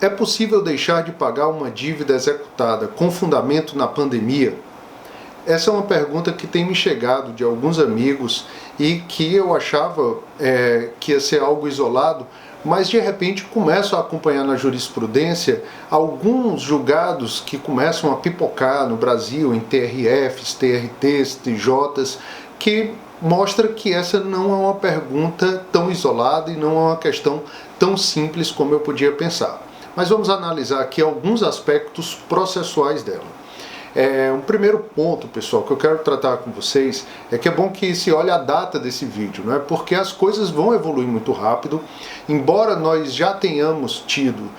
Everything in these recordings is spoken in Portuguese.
É possível deixar de pagar uma dívida executada com fundamento na pandemia? Essa é uma pergunta que tem me chegado de alguns amigos e que eu achava que ia ser algo isolado, mas de repente começo a acompanhar na jurisprudência alguns julgados que começam a pipocar no Brasil, em TRFs, TRTs, TJs, que mostra que essa não é uma pergunta tão isolada e não é uma questão tão simples como eu podia pensar. Mas vamos analisar aqui alguns aspectos processuais dela. Um primeiro ponto, pessoal, que eu quero tratar com vocês é que é bom que se olhe a data desse vídeo, não é? Porque as coisas vão evoluir muito rápido. Embora nós já tenhamos tido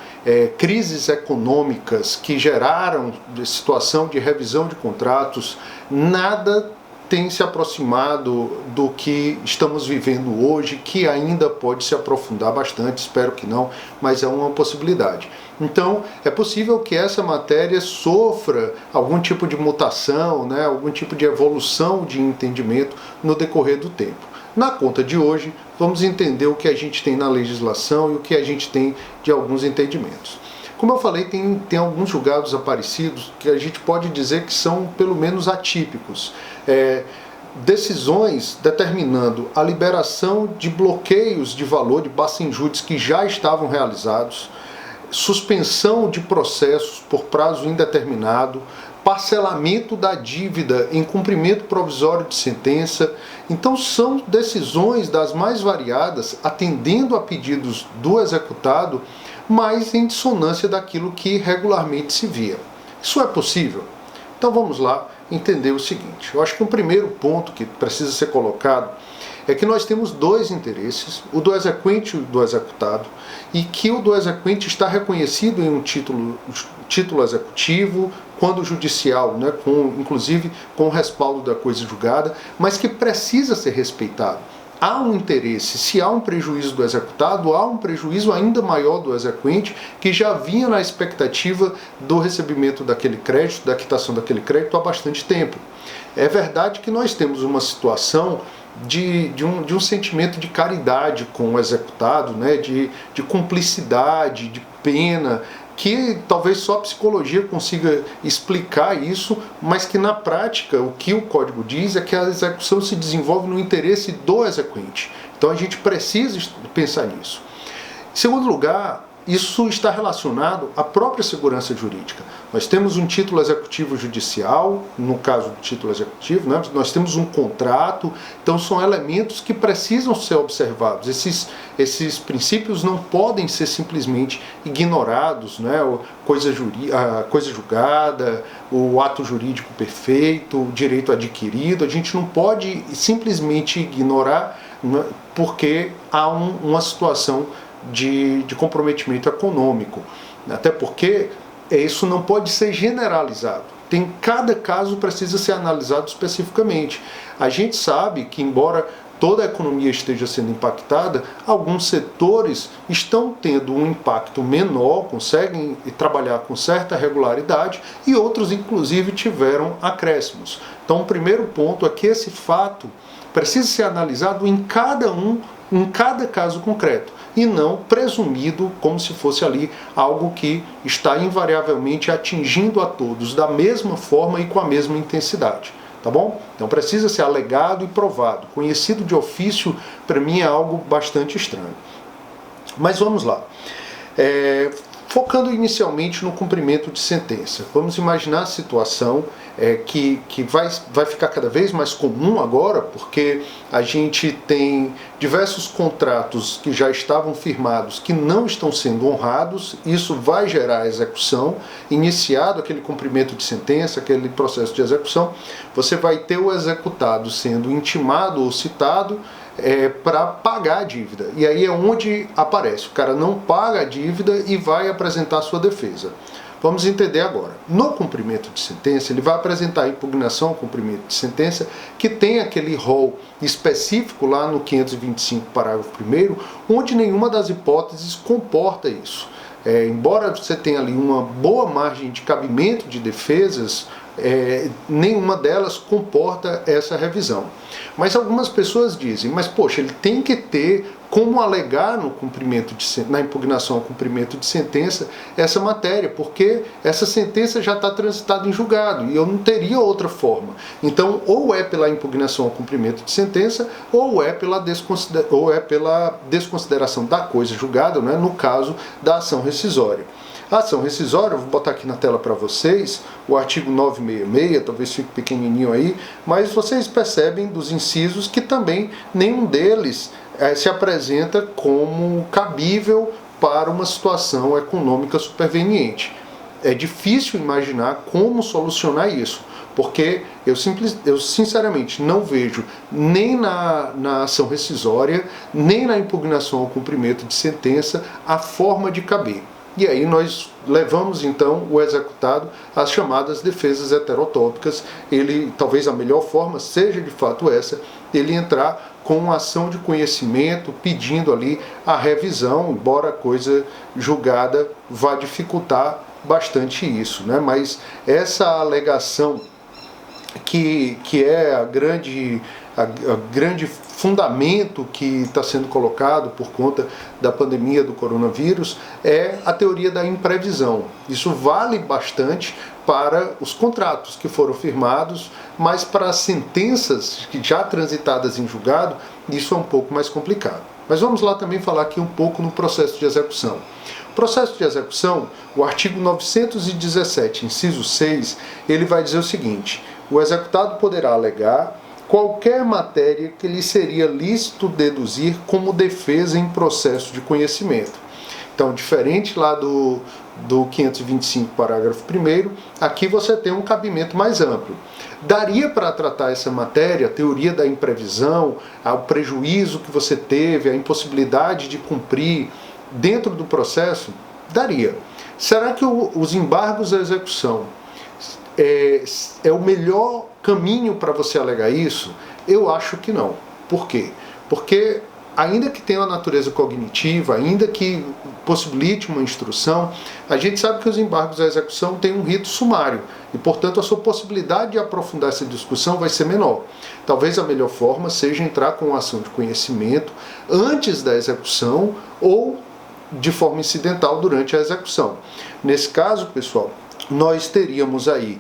crises econômicas que geraram situação de revisão de contratos, nada tem se aproximado do que estamos vivendo hoje, que ainda pode se aprofundar bastante, espero que não, mas é uma possibilidade. Então, é possível que essa matéria sofra algum tipo de mutação, né, algum tipo de evolução de entendimento no decorrer do tempo. Na conta de hoje, vamos entender o que a gente tem na legislação e o que a gente tem de alguns entendimentos. Como eu falei, tem alguns julgados aparecidos que a gente pode dizer que são pelo menos atípicos. Decisões determinando a liberação de bloqueios de valor de bacenjúdice que já estavam realizados, suspensão de processos por prazo indeterminado, parcelamento da dívida em cumprimento provisório de sentença. Então são decisões das mais variadas, atendendo a pedidos do executado, mas em dissonância daquilo que regularmente se via. Isso é possível? Então vamos lá entender o seguinte. Eu acho que o primeiro ponto que precisa ser colocado é que nós temos dois interesses, o do exequente e o do executado, e que o do exequente está reconhecido em um título executivo, quando judicial, né, inclusive com o respaldo da coisa julgada, mas que precisa ser respeitado. Há um interesse, se há um prejuízo do executado, há um prejuízo ainda maior do exequente, que já vinha na expectativa do recebimento daquele crédito, da quitação daquele crédito há bastante tempo. É verdade que nós temos uma situação de um sentimento de caridade com o executado, né, de cumplicidade, de pena, que talvez só a psicologia consiga explicar isso, mas que na prática o que o código diz é que a execução se desenvolve no interesse do exequente. Então a gente precisa pensar nisso. Em segundo lugar, isso está relacionado à própria segurança jurídica. Nós temos um título executivo judicial, no caso do título executivo, né? Nós temos um contrato, então são elementos que precisam ser observados. Esses princípios não podem ser simplesmente ignorados, né? A coisa julgada, o ato jurídico perfeito, o direito adquirido. A gente não pode simplesmente ignorar, né? Porque há uma situação de comprometimento econômico, até porque isso não pode ser generalizado. Cada caso precisa ser analisado especificamente. A gente sabe que, embora toda a economia esteja sendo impactada, alguns setores estão tendo um impacto menor, conseguem trabalhar com certa regularidade, e outros inclusive tiveram acréscimos. Então o primeiro ponto é que esse fato precisa ser analisado em cada caso concreto, e não presumido como se fosse ali algo que está invariavelmente atingindo a todos da mesma forma e com a mesma intensidade, tá bom? Então precisa ser alegado e provado. Conhecido de ofício, para mim, é algo bastante estranho. Mas vamos lá. Focando inicialmente no cumprimento de sentença. Vamos imaginar a situação que vai ficar cada vez mais comum agora, porque a gente tem diversos contratos que já estavam firmados que não estão sendo honrados. Isso vai gerar execução. Iniciado aquele cumprimento de sentença, aquele processo de execução, você vai ter o executado sendo intimado ou citado para pagar a dívida. E aí é onde aparece. O cara não paga a dívida e vai apresentar a sua defesa. Vamos entender agora. No cumprimento de sentença, ele vai apresentar a impugnação ao cumprimento de sentença, que tem aquele rol específico lá no 525, parágrafo 1º, onde nenhuma das hipóteses comporta isso. Embora você tenha ali uma boa margem de cabimento de defesas, nenhuma delas comporta essa revisão. Mas algumas pessoas dizem, mas poxa, ele tem que ter como alegar na impugnação ao cumprimento de sentença essa matéria, porque essa sentença já está transitada em julgado e eu não teria outra forma. Então, ou é pela impugnação ao cumprimento de sentença, ou é pela desconsideração da coisa julgada, né, no caso da ação rescisória. A ação rescisória, eu vou botar aqui na tela para vocês, o artigo 966, talvez fique pequenininho aí, mas vocês percebem dos incisos que também nenhum deles se apresenta como cabível para uma situação econômica superveniente. É difícil imaginar como solucionar isso, porque eu sinceramente não vejo nem na ação rescisória, nem na impugnação ao cumprimento de sentença a forma de caber. E aí nós levamos então o executado às chamadas defesas heterotópicas. Ele, talvez a melhor forma seja de fato essa, ele entrar com uma ação de conhecimento, pedindo ali a revisão, embora a coisa julgada vá dificultar bastante isso, né? Mas essa alegação que é a grande fundamento que está sendo colocado por conta da pandemia do coronavírus é a teoria da imprevisão. Isso vale bastante para os contratos que foram firmados, mas para as sentenças que já transitadas em julgado, isso é um pouco mais complicado. Mas vamos lá também falar aqui um pouco no processo de execução. O processo de execução, o artigo 917, inciso 6, ele vai dizer o seguinte: o executado poderá alegar qualquer matéria que lhe seria lícito deduzir como defesa em processo de conhecimento. Então, diferente lá do 525, parágrafo 1º, aqui você tem um cabimento mais amplo. Daria para tratar essa matéria, a teoria da imprevisão, o prejuízo que você teve, a impossibilidade de cumprir dentro do processo? Daria. Será que os embargos à execução é o melhor caminho para você alegar isso? Eu acho que não. Por quê? Porque ainda que tenha uma natureza cognitiva, ainda que possibilite uma instrução, a gente sabe que os embargos à execução têm um rito sumário e, portanto, a sua possibilidade de aprofundar essa discussão vai ser menor. Talvez a melhor forma seja entrar com uma ação de conhecimento antes da execução ou de forma incidental durante a execução. Nesse caso, pessoal, nós teríamos aí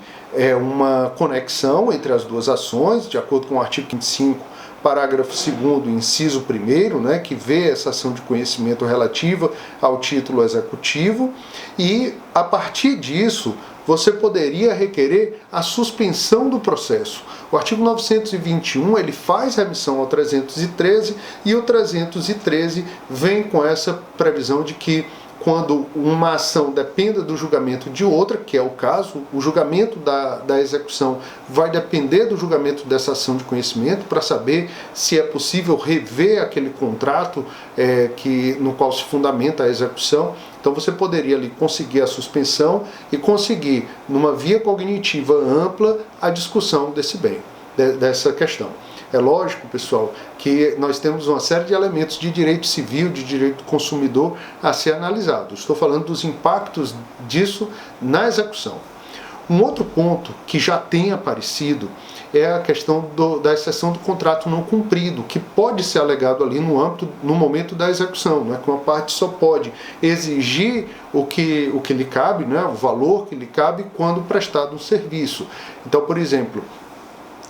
uma conexão entre as duas ações, de acordo com o artigo 25, parágrafo 2º, inciso 1º, né, que vê essa ação de conhecimento relativa ao título executivo, e a partir disso você poderia requerer a suspensão do processo. O artigo 921 ele faz remissão ao 313 e o 313 vem com essa previsão de que quando uma ação dependa do julgamento de outra, que é o caso, o julgamento da execução vai depender do julgamento dessa ação de conhecimento para saber se é possível rever aquele contrato no qual se fundamenta a execução. Então você poderia ali conseguir a suspensão e conseguir, numa via cognitiva ampla, a discussão desse bem, dessa questão. É lógico, pessoal, que nós temos uma série de elementos de direito civil, de direito do consumidor a ser analisado. Estou falando dos impactos disso na execução. Um outro ponto que já tem aparecido é a questão da exceção do contrato não cumprido, que pode ser alegado ali no momento da execução, né? Que uma parte só pode exigir o que lhe cabe, né? O valor que lhe cabe quando prestado um serviço. Então, por exemplo,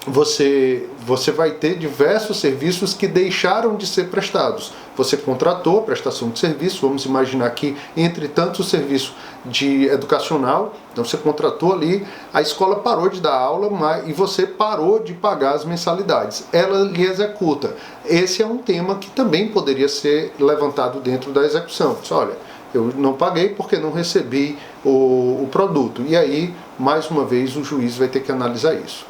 você vai ter diversos serviços que deixaram de ser prestados. Você contratou a prestação de serviço, vamos imaginar aqui, entre tanto o serviço educacional, então você contratou ali, a escola parou de dar aula e você parou de pagar as mensalidades. Ela lhe executa. Esse é um tema que também poderia ser levantado dentro da execução. Olha, eu não paguei porque não recebi o produto. E aí, mais uma vez, o juiz vai ter que analisar isso.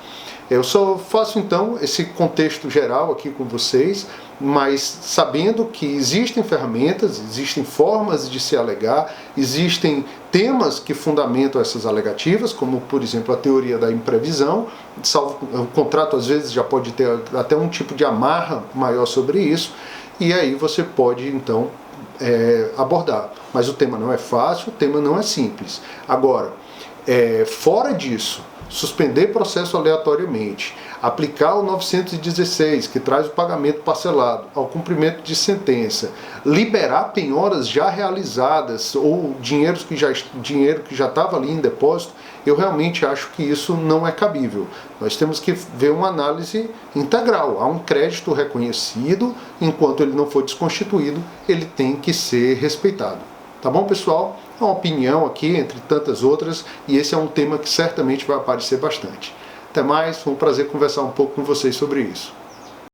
Eu só faço então esse contexto geral aqui com vocês, mas sabendo que existem ferramentas, existem formas de se alegar, existem temas que fundamentam essas alegativas, como por exemplo a teoria da imprevisão, o contrato às vezes já pode ter até um tipo de amarra maior sobre isso, e aí você pode então abordar. Mas o tema não é fácil, o tema não é simples. Agora, Fora disso, suspender processo aleatoriamente, aplicar o 916, que traz o pagamento parcelado ao cumprimento de sentença, liberar penhoras já realizadas ou dinheiro que já estava ali em depósito, eu realmente acho que isso não é cabível. Nós temos que ver uma análise integral. Há um crédito reconhecido, enquanto ele não for desconstituído, ele tem que ser respeitado. Tá bom, pessoal? É uma opinião aqui, entre tantas outras, e esse é um tema que certamente vai aparecer bastante. Até mais, foi um prazer conversar um pouco com vocês sobre isso.